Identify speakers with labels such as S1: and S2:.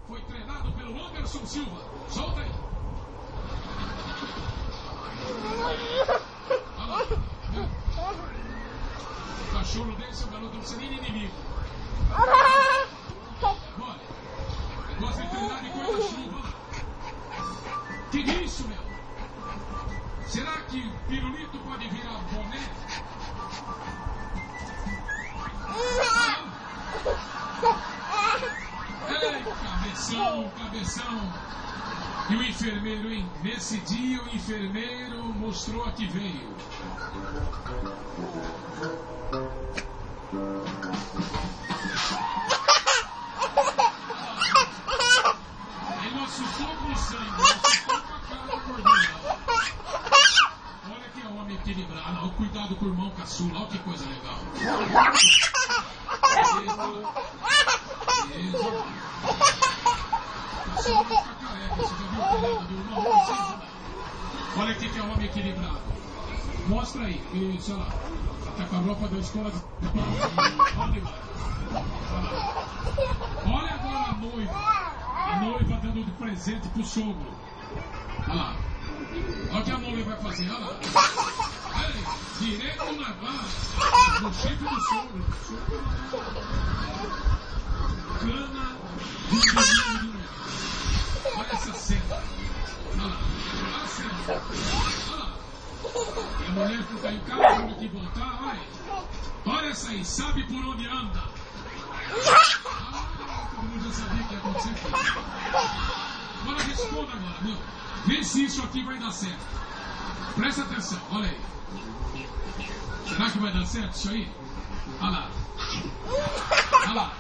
S1: Foi treinado pelo Anderson Silva. Solta aí. Olha lá. O cachorro desse, o garoto não precisa nem de inimigo. Olha. Gosta de treinar de guarda-chuva. Que isso, meu? Será que pirulito pode virar boné? Ei, cabeção, cabeção. E o enfermeiro, hein? Nesse dia o enfermeiro mostrou a que veio. Ele assustou com o sangue, assustou com a cara da gordura. Olha que homem equilibrado. Cuidado com o irmão caçula, olha que coisa legal. Caçula vai ficar careca, você já viu o telhado do irmão? Olha aqui que é homem equilibrado. Mostra aí, isso, olha lá. Tá com a roupa da escola. Olha agora a noiva. A noiva dando de presente pro sogro. Olha lá. Olha o que a noiva vai fazer, olha lá. Ei, direto na base. No chifre do sogro. Cana do menino. Olha essa cena. Olha lá. Olha a cena. Olha lá. E a mulher fica em casa, tem que voltar, olha. Olha essa aí, sabe por onde anda. Todo mundo já sabia que ia acontecer aqui. Agora responda agora, meu. Vê se isso aqui vai dar certo. Presta atenção, olha aí. Será que vai dar certo isso aí? Olha lá. Olha lá.